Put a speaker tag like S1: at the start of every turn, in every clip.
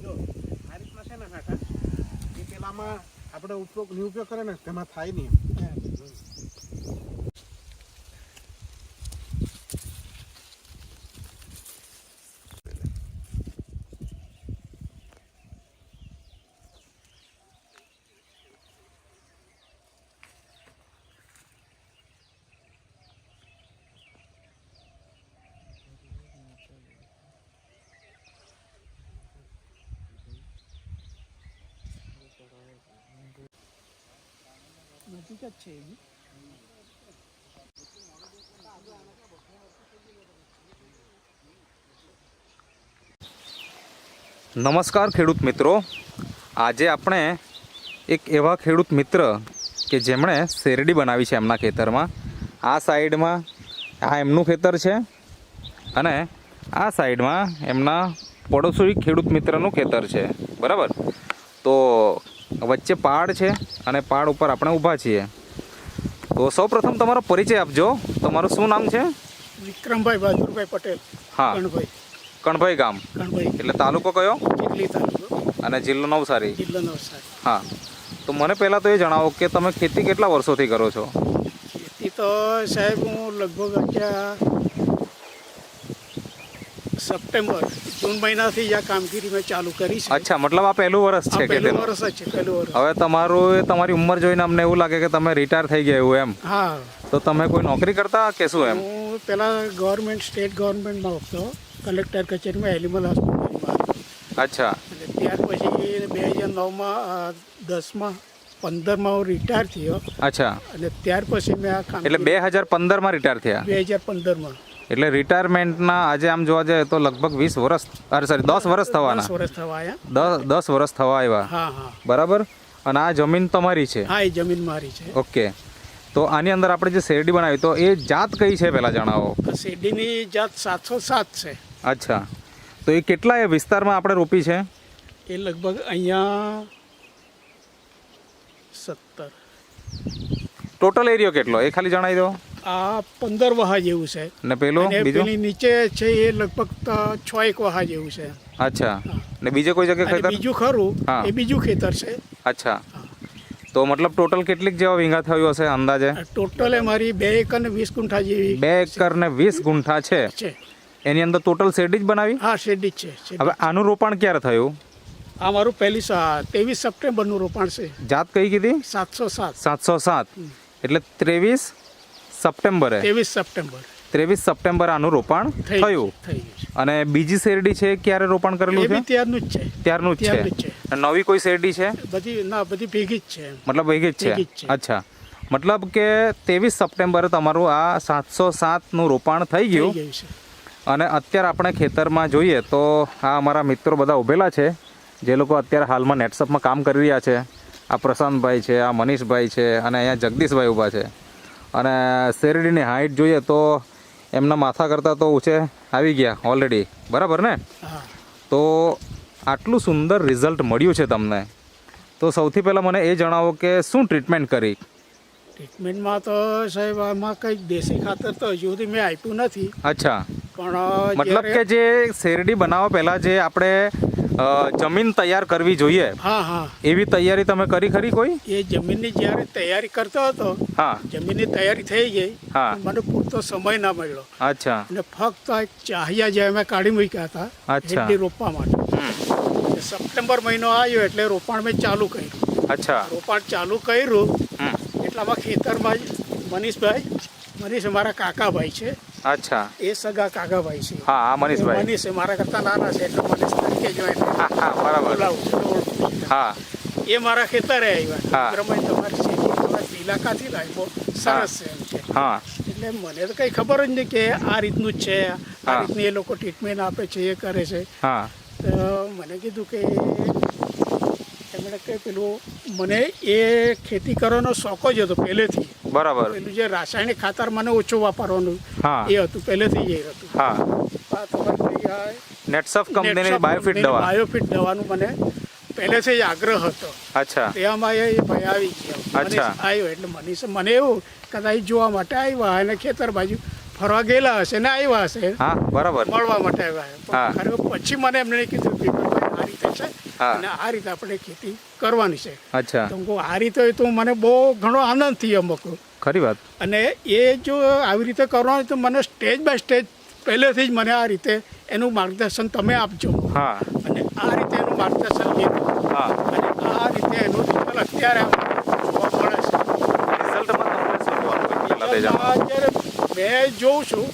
S1: જો આ રીતના છે ને કાકા એ પેલામાં આપણે ઉપયોગ કરે ને તેમાં થાય નહીં એમ. નજીક જ છે એની.
S2: નમસ્કાર ખેડૂત મિત્રો, આજે આપણે એક એવા ખેડૂત મિત્ર કે જેમણે શેરડી બનાવી છે એમના ખેતરમાં. આ સાઈડમાં આ એમનું ખેતર છે અને આ સાઈડમાં એમના પડોશી ખેડૂત મિત્રનું ખેતર છે, બરાબર. તો વચ્ચે પાડ છે અને પાડ ઉપર આપણે ઊભા છીએ. તો સૌપ્રથમ તમારો પરિચય આપજો. તમારું શું નામ છે?
S1: વિક્રમભાઈ બહાદુરભાઈ પટેલ.
S2: હા, કણભાઈ ગામ.
S1: કણભાઈ
S2: એટલે તાલુકો કયો?
S1: ચીખલી તાલુકો
S2: અને જિલ્લો નવસારી.
S1: જિલ્લો નવસારી.
S2: હા, તો મને પહેલાં તો એ જણાવો કે તમે ખેતી કેટલા વર્ષોથી કરો છો?
S1: ખેતી તો સાહેબ હું લગભગ અત્યારે સપ્ટેમ્બર જૂન મહિનાથી આ કામગીરી મેં ચાલુ કરી છે.
S2: અચ્છા, મતલબ આ પહેલું વર્ષ છે કે
S1: પહેલું વર્ષ જ છે, પહેલું વર્ષ.
S2: હવે તમારી ઉંમર જોઈને અમને એવું લાગે કે તમે રિટાયર થઈ ગયા એવું એમ.
S1: હા,
S2: તો તમે કોઈ નોકરી કરતા કે શું એમ?
S1: હું પહેલાં સ્ટેટ ગવર્મેન્ટમાં હતો, કલેક્ટર કચેરીમાં એનિમલ હોસ્પિટલમાં.
S2: અચ્છા.
S1: અને ત્યાર પછી 2009માં 10માં 15માં હું રિટાયર થયો.
S2: અચ્છા,
S1: અને ત્યાર પછી મેં આ કામ
S2: એટલે 2015માં રિટાયર થયા.
S1: 2015માં.
S2: એટલે રિટાયરમેન્ટના આજે આમ જોવા જાય તો લગભગ 10 વર્ષ થવાના.
S1: 10 વર્ષ થવા આવ્યા.
S2: 10 વર્ષ થવા આવ્યા.
S1: હા હા,
S2: બરાબર. અને આ જમીન તમારી છે?
S1: હા, એ જમીન મારી છે.
S2: ઓકે. તો આની અંદર આપણે જે શેરડી બનાવી તો એ જાત કઈ છે પહેલાં જણાવો.
S1: શેરડીની જાત 707 છે.
S2: અચ્છા, તો એ કેટલા એ વિસ્તારમાં આપણે રોપી છે?
S1: એ લગભગ અહીંયા 17.
S2: ટોટલ એરિયો કેટલો એ ખાલી જણાવી દો.
S1: આ 15 વહા જેવું છે.
S2: ને પેલું બીજું?
S1: પેલી નીચે છે એ લગભગ 6 વહા જેવું છે.
S2: અચ્છા. ને બીજે કોઈ જગ્યાએ ખેતર?
S1: બીજું ખરું,
S2: હા,
S1: એ બીજું ખેતર છે.
S2: અચ્છા. તો મતલબ ટોટલ કેટલીક જેવા વીંગા થયું હશે અંદાજે?
S1: ટોટલ મારી 2 એકર ને 20 ગુંઠા જેવી.
S2: 2 એકર ને 20 ગુંઠા છે. એની અંદર ટોટલ શેરડી જ બનાવી?
S1: હા, શેરડી જ છે.
S2: હવે આનું રોપાણ ક્યારે થયું?
S1: આ મારું 23 સપ્ટેમ્બરનું રોપાણ છે.
S2: જાત કઈ કીધી?
S1: 707.
S2: 707. એટલે 23 સપ્ટેમ્બરે.
S1: 23
S2: સપ્ટેમ્બર આનું રોપાણ થયું. અને બીજી શેરડી છે ક્યારે રોપાણ કરેલું છે?
S1: ત્યારનું જ છે.
S2: ત્યારનું જ છે. નવી કોઈ શેરડી છે?
S1: બધી ભેગી જ છે.
S2: મતલબ ભેગી જ છે. અચ્છા, મતલબ કે 23 સપ્ટેમ્બરે તમારું આ 707નું રોપાણ થઈ ગયું. અને અત્યારે આપણે ખેતરમાં જોઈએ તો આ અમારા મિત્રો બધા ઊભેલા છે, જે લોકો અત્યારે હાલમાં નેટસપમાં કામ કરી રહ્યા છે. આ પ્રશાંતભાઈ છે, આ મનીષભાઈ છે અને અહીંયા જગદીશભાઈ ઊભા છે. અને શેરડીની હાઈટ જોઈએ તો એમના માથા કરતાં તો ઊંચે આવી ગયા ઓલરેડી, બરાબર ને? તો આટલું સુંદર રિઝલ્ટ મળ્યું છે તમને. તો સૌથી પહેલાં મને એ જણાવો કે શું ટ્રીટમેન્ટ કરી?
S1: ટ્રીટમેન્ટમાં તો સાહેબ આમાં કંઈક દેશી ખાતર તો હજુ સુધી મેં આપ્યું નથી.
S2: અચ્છા,
S1: પણ
S2: મતલબ કે જે શેરડી બનાવવા પહેલાં જે આપણે જમીન તૈયાર કરવી જોઈએ,
S1: હા હા,
S2: એવી તૈયારી તમે કરી ખરી કોઈ?
S1: એ જમીનની જ્યારે તૈયારી કરતો હતો,
S2: હા,
S1: જમીનની તૈયારી થઈ ગઈ,
S2: હા,
S1: મને પૂરતો સમય ના મળ્યો.
S2: અચ્છા.
S1: અને ફક્ત એક ચાહિયા જે મેં કાઢી મૂક્યા હતા શેરડી રોપવા માટે. સપ્ટેમ્બર મહિનો આવ્યો એટલે રોપાણ મેં ચાલુ કર્યું.
S2: અચ્છા.
S1: રોપાણ ચાલુ કર્યું એટલામાં ખેતરમાં જ મનીષ મારા કાકાભાઈ છે.
S2: અચ્છા.
S1: એ સગા કાકાભાઈ છે.
S2: હા, મનીષભાઈ.
S1: મનીષ મારા કરતા નાના છે એટલે મનીષ તરીકે જોઈ.
S2: બરાબર. હા,
S1: એ મારા ખેતરે આવ્યા. તમારી શેરડી ઇલાકાથી લાવ્યો, સરસ છે એમ કે.
S2: હા,
S1: એટલે મને તો કઈ ખબર જ નહીં કે આ રીતનું જ છે, આ રીતની એ લોકો ટ્રીટમેન્ટ આપે છે, એ કરે છે.
S2: હા,
S1: તો મને કીધું કે એમણે કે પેલું મને એ ખેતી કરવાનો શોખ જ હતો પહેલેથી.
S2: બરાબર.
S1: પેલું જે રાસાયણિક ખાતર મને ઓછું વાપરવાનું એ હતું, પહેલેથી જ એ હતું.
S2: હા, નેટસફ કંપનીની બાયોફિટ
S1: દવાનું મને પહેલેથી જ આગ્રહ હતો.
S2: અચ્છા.
S1: તેમાં એ ભાઈ આવી ગયા, આવ્યો એટલે મને એવું કદાચ જોવા માટે આવ્યા અને ખેતર બાજુ ફરવા ગયેલા હશે ને આવ્યા હશે.
S2: હા, બરાબર.
S1: મળવા માટે આવ્યા. પછી મને એમણે કીધું આ રીતે છે
S2: હા.
S1: અને આ રીતે આપણે ખેતી કરવાની છે.
S2: અચ્છા,
S1: તો હું કહું, આ રીતે હોય તો મને બહુ ઘણો આનંદ થયો અમુક.
S2: ખરી વાત.
S1: અને એ જો આવી રીતે કરવાનું તો મને સ્ટેજ બાય સ્ટેજ પહેલેથી જ મને આ રીતે એનું માર્ગદર્શન તમે આપજો
S2: હા
S1: અને આ રીતે એનું માર્ગદર્શન લીધું
S2: હા.
S1: અને આ રીતે એનું રિઝલ્ટ અત્યારે જોવા મળે છે.
S2: રિઝલ્ટમાં તમને શું જોવાનું હોય પહેલા તે જણાવો.
S1: અત્યારે મેં જોઉં છું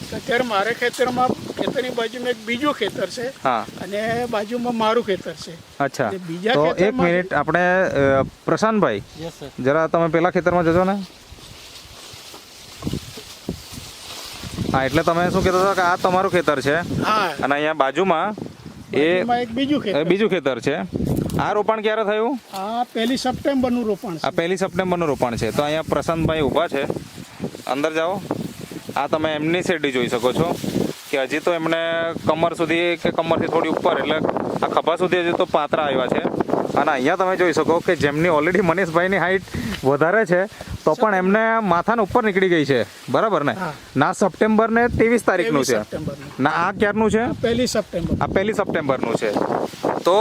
S1: કે અત્યારે મારે ખેતરની બાજુમાં એક બીજું ખેતર છે
S2: હા,
S1: અને બાજુમાં મારું ખેતર છે.
S2: અચ્છા.
S1: અને બીજા
S2: તો એક
S1: ખેતરમાં
S2: મિનિટ આપણે પ્રશાંતભાઈ જરા તમે પેલા ખેતરમાં જજો ને. હા, એટલે તમે શું કહેતા હતા કે આ તમારું ખેતર છે
S1: હા,
S2: અને અહીંયા બાજુમાં
S1: બાજુમાં એક બીજું
S2: એ
S1: ખેતર.
S2: બીજું ખેતર છે. આ રોપાણ ક્યારે થયું?
S1: આ 1 સપ્ટેમ્બરનું રોપણ
S2: આ
S1: છે.
S2: 1 સપ્ટેમ્બરનું રોપાણ છે. તો અહીંયા પ્રશાંતભાઈ ઊભા છે, અંદર જાઓ. આ તમે એમની શેરડી જોઈ શકો છો કે હજી તો એમણે કમર સુધી કે કમરથી થોડી ઉપર એટલે આ ખભા સુધી હજી તો પાતરા આવ્યા છે. અને અહીંયા તમે જોઈ શકો કે જેમની ઓલરેડી મનીષભાઈની હાઈટ વધારે છે તો પણ એમને માથાને ઉપર નીકળી ગઈ છે, બરાબર ને?
S1: હા.
S2: ના સપ્ટેમ્બર ને 23 તારીખનું
S1: 23
S2: છે,
S1: સપ્ટેમ્બરનું.
S2: ના આ ક્યારનું છે?
S1: 1 સપ્ટેમ્બર.
S2: આ 1 સપ્ટેમ્બરનું છે. તો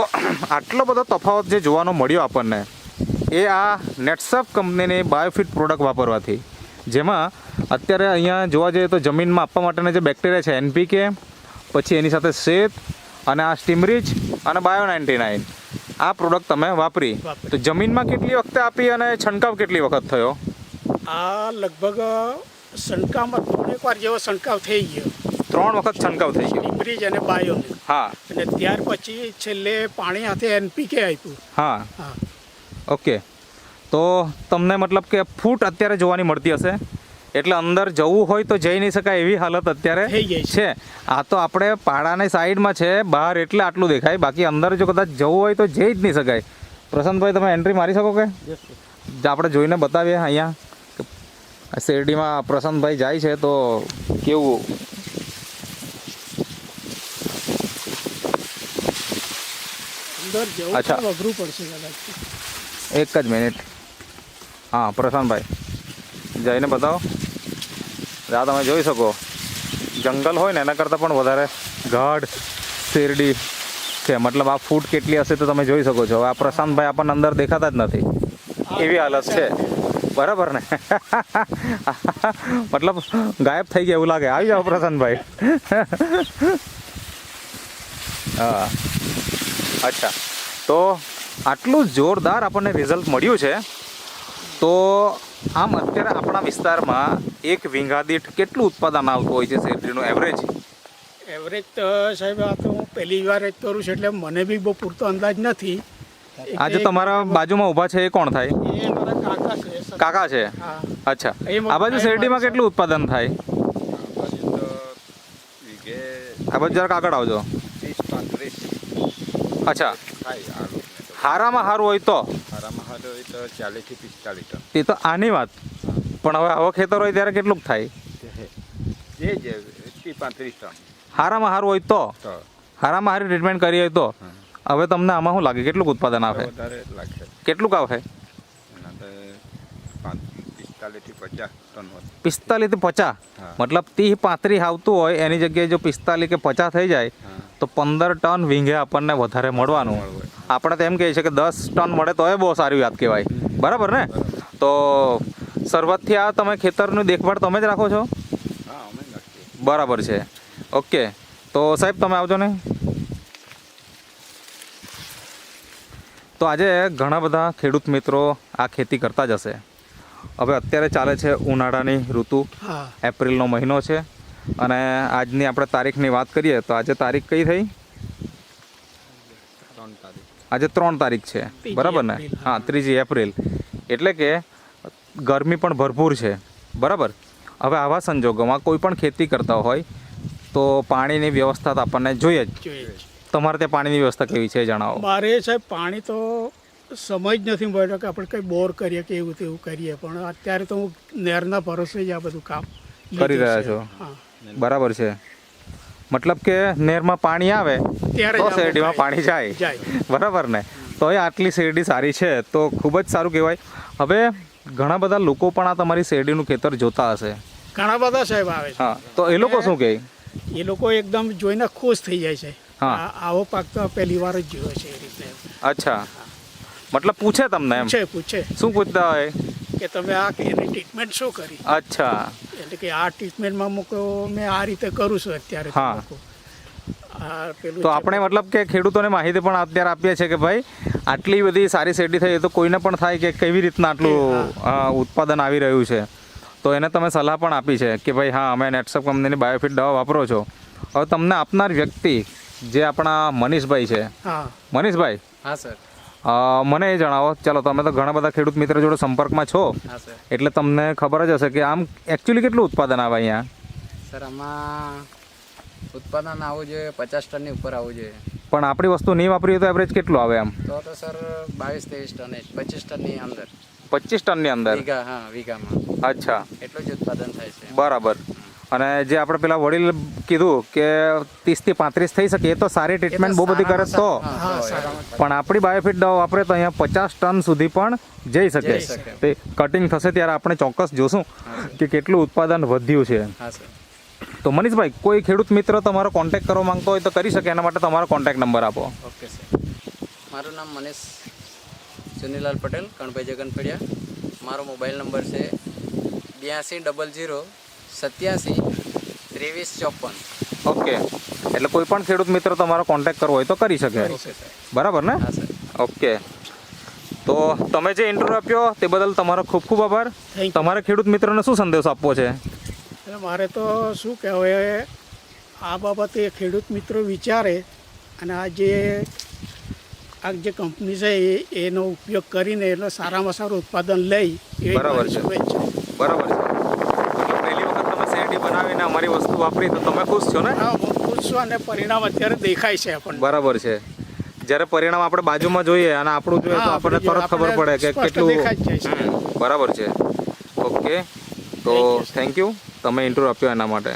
S2: આટલો બધો તફાવત જે જોવાનો મળ્યો આપણને એ આ નેટસફ કંપનીની બાયોફિટ પ્રોડક્ટ વાપરવાથી, જેમાં અત્યારે અહીંયા જોવા જઈએ તો જમીનમાં આપવા માટેના જે બેક્ટેરિયા છે NPK, પછી એની સાથે શેત અને આ સ્ટીમરીચ અને બાયો-99 આ પ્રોડક્ટ તમે વાપરી તો જમીનમાં કેટલી વખતે આપી અને છંટકાવ કેટલી વખત થયો?
S1: આ લગભગ છંટકાવમાં 3 વાર જેવો છંટકાવ થઈ ગયો.
S2: 3 વખત છંટકાવ થઈ ગયો.
S1: બ્રિજ અને બાયો.
S2: હા
S1: અને ત્યાર પછી છેલ્લે પાણી સાથે NPK આપ્યું.
S2: હા,
S1: હા,
S2: ઓકે. તો તમને મતલબ કે ફૂટ અત્યારે જોવાની મળતી હશે, એટલે અંદર જવું હોય તો જઈ નહીં શકાય એવી હાલત અત્યારે
S1: થઈ ગઈ છે.
S2: આ તો આપણે પાડાની સાઈડમાં છે, બહાર એટલે આટલું દેખાય, બાકી અંદર જો કદાચ જવું હોય તો જઈ જ નહીં શકાય. પ્રશાંતભાઈ તમે એન્ટ્રી મારી શકો કે? આપણે જોઈને બતાવીએ અહીંયા કે શેરડીમાં પ્રશાંતભાઈ જાય છે તો કેવું.
S1: અંદર જવું
S2: અચ્છા.
S1: તો અઘરું પડશે કદાચ.
S2: એક જ મિનિટ. હા પ્રશાંતભાઈ જઈને બતાવો. આ તમે જોઈ શકો જંગલ હોય ને એના કરતાં પણ વધારે ગાઢ શેરડી છે. મતલબ આ ફૂટ કેટલી હશે તો તમે જોઈ શકો છો. આ પ્રશાંતભાઈ આપણને અંદર દેખાતા જ નથી એવી હાલત છે, બરાબર ને? મતલબ ગાયબ થઈ ગયા એવું લાગે. આવી જાઓ પ્રશાંતભાઈ. હા, અચ્છા. તો આટલું જોરદાર આપણને રિઝલ્ટ મળ્યું છે. તો આમ અત્યારે આપણા વિસ્તારમાં એક વીંઘા દીઠ કેટલું ઉત્પાદન આવતું હોય છે શેરડીનું એવરેજ?
S1: એવરેજ તો સાહેબ આ તો હું પહેલી વાર જ કરું છું એટલે મને બી બહુ પૂરતો અંદાજ નથી.
S2: આજે તમારા બાજુમાં ઊભા છે એ કોણ થાય?
S1: એ મારા કાકા છે.
S2: કાકા છે.
S1: હા.
S2: અચ્છા. આ બાજુ શેરડીમાં કેટલું ઉત્પાદન થાય? આ બાજુ જરાક આગળ આવજો. અચ્છા, હારામાં હારું હોય તો
S3: 40 થી 45 ટન.
S2: તે તો આની વાત, પણ હવે આવો ખેતર હોય ત્યારે કેટલું થાય?
S3: જે 35 ટન.
S2: હારામાં હારું હોય તો,
S3: તો
S2: હારામાં હારી ટ્રીટમેન્ટ કરી હોય તો હવે તમને આમાં શું લાગે કેટલું ઉત્પાદન આવે?
S3: વધારે લાગશે.
S2: કેટલું આવે?
S3: એના તો 45 થી 50 ટન હોય.
S2: 45 થી 50?
S3: હા.
S2: મતલબ 30-35 આવતું હોય એની જગ્યાએ જો 45 કે 50 થઈ જાય
S3: હા.
S2: તો 15 ટન વીંઘે આપણને વધારે મળવાનું. આપણે તો એમ કહીએ છીએ કે 10 ટન મળે તો એ બહુ સારી વાત કહેવાય, બરાબર ને? તો શરૂઆતથી આ તમે ખેતરની દેખભાળ તમે જ રાખો છો?
S3: હા, અમે નાખીએ.
S2: બરાબર છે, ઓકે. તો સાહેબ તમે આવજો ને. તો આજે ઘણા બધા ખેડૂત મિત્રો આ ખેતી કરતા જ હશે. હવે અત્યારે ચાલે છે ઉનાળાની ઋતુ,
S1: હા,
S2: એપ્રિલનો મહિનો છે અને આજની આપણે તારીખની વાત કરીએ તો આજે તારીખ કઈ થઈ?
S3: 3 તારીખ.
S2: આજે 3 તારીખ છે, બરાબર ને?
S1: એપ્રિલ.
S2: હા, 3 એપ્રિલ. એટલે કે ગરમી પણ ભરપૂર છે, બરાબર? હવે આવા સંજોગોમાં કોઈ પણ ખેતી કરતા હોય તો પાણીની વ્યવસ્થા તો આપણને જોઈએ જ.
S1: જોઈએ જ.
S2: તમારે ત્યાં પાણીની વ્યવસ્થા કેવી છે એ જણાવો.
S1: મારે સાહેબ પાણી તો સમય જ નથી મળ્યો કે આપણે કંઈ બોર કરીએ કે એવું તેવું કરીએ, પણ અત્યારે તો હું નહેરના ભરોસે જ આ બધું કામ
S2: કરી રહ્યા છો.
S1: હા,
S2: બરાબર છે. મતલબ કે નહેરમાં પાણી આવે
S1: ત્યારે
S2: તો
S1: જ
S2: શેરડીમાં પાણી જાય, બરાબર ને? તો એ આટલી શેરડી સારી છે તો ખૂબ જ સારું કહેવાય. હવે ઘણા બધા લોકો પણ આ તમારી શેરડીનું ખેતર જોતા હશે.
S1: ઘણા બધા સાહેબ આવે છે.
S2: હા, તો એ લોકો શું કહે?
S1: એ લોકો એકદમ જોઈને ખુશ થઈ જાય છે.
S2: હા.
S1: આવો પાક તો પહેલી વાર જ જોયો છે એ રીતે.
S2: અચ્છા, મતલબ પૂછે તમને એમ?
S1: પૂછે
S2: શું પૂછતા હોય?
S1: કે તમે આ એની ટ્રીટમેન્ટ શું કરી,
S2: અચ્છા,
S1: એટલે કે આ ટ્રીટમેન્ટમાં મૂકો મેં આ રીતે કરું છું અત્યારે.
S2: હા.
S1: આ પેલું
S2: તો આપણે મતલબ કે ખેડૂતોને માહિતી પણ અત્યારે આપીએ છીએ કે ભાઈ આટલી બધી સારી શેરડી થઈ તો કોઈને પણ થાય કે કેવી રીતના આટલું ઉત્પાદન આવી રહ્યું છે. તો એને તમે સલાહ પણ આપી છે કે ભાઈ હા અમે નેટસપ કંપનીની બાયોફિટ દવા વાપરો છો. હવે તમને આપનાર વ્યક્તિ જે આપણા મનીષભાઈ છે,
S1: હા
S2: મનીષભાઈ,
S4: હા સર.
S2: મને એ જણાવો, ચાલો તમે તો ઘણા બધા ખેડૂત મિત્ર જોડે સંપર્કમાં છો,
S4: હા સર.
S2: એટલે તમને ખબર જ હશે કે આમ એકચ્યુઅલી કેટલું ઉત્પાદન આવે અહીંયા?
S4: સર આમાં ઉત્પાદન આવવું જોઈએ 50 ટનની ઉપર આવવું જોઈએ.
S2: પણ આપણી વસ્તુ નહીં વાપરીએ તો એવરેજ કેટલું આવે આમ?
S4: તો સર 22-23 ટન 25 ટનની અંદર
S2: 25 ટનની અંદર?
S4: વીઘા, હા વીઘામાં
S2: અચ્છા,
S4: એટલું જ ઉત્પાદન થાય છે.
S2: બરાબર. અને જે આપણે પેલા વડીલ કીધું કે 30 થી 35 થઈ શકે, એ તો સારી ટ્રીટમેન્ટ બહુ બધી કરે તો. પણ આપણી બાયોફિટ દવા વાપરે તો અહીંયા 50 ટન સુધી પણ જઈ શકે. તે કટિંગ થશે ત્યારે આપણે ચોક્કસ જોશું કે કેટલું ઉત્પાદન વધ્યું છે.
S4: હા સર.
S2: તો મનીષભાઈ, કોઈ ખેડૂત મિત્ર તમારો કોન્ટેક્ટ કરવા માંગતો હોય તો કરી શકે, એના માટે તમારો કોન્ટેક્ટ નંબર આપો.
S4: Okay sir. મારું નામ મનીષ સુનીલાલ પટેલ, કણભાઈ જગનપડિયા. મારો મોબાઈલ નંબર છે 8200 87 23 54.
S2: ઓકે, એટલે કોઈ પણ ખેડૂત મિત્ર તમારો કોન્ટેક્ટ કરવો હોય તો કરી શકે, બરાબર ને?
S4: હા સર.
S2: ઓકે, તો તમે જે ઇન્ટરવ્યુ આપ્યો તે બદલ તમારો ખૂબ ખૂબ આભાર.
S1: Thank you.
S2: તમારે ખેડૂત મિત્રોને શું સંદેશો આપવો છે?
S1: એટલે મારે તો શું કહેવાય, આ બાબતે ખેડૂત મિત્રો વિચારે અને આ જે કંપની છે એનો ઉપયોગ કરીને એટલે સારામાં સારું ઉત્પાદન લઈ એ
S2: બરાબર છે.
S1: શુભેચ્છા.
S2: બરાબર છે. મતલબ પહેલી વખત તમે શેરડી બનાવીને અમારી વસ્તુ વાપરી તો તમે ખુશ છો ને?
S1: હા, હું ખુશ છું અને પરિણામ અત્યારે દેખાય છે આપણને.
S2: બરાબર છે. જ્યારે પરિણામ આપણે બાજુમાં જોઈએ અને આપણું જોઈએ તો
S1: હા,
S2: આપણને
S1: આપણે
S2: તરત ખબર પડે કે
S1: સ્પષ્ટ
S2: કેટલું.
S1: દેખાઈ જ જાય છે.
S2: બરાબર છે. ઓકે, તો થેન્ક યુ તમે ઇન્ટરવ્યુ આપ્યો એના માટે.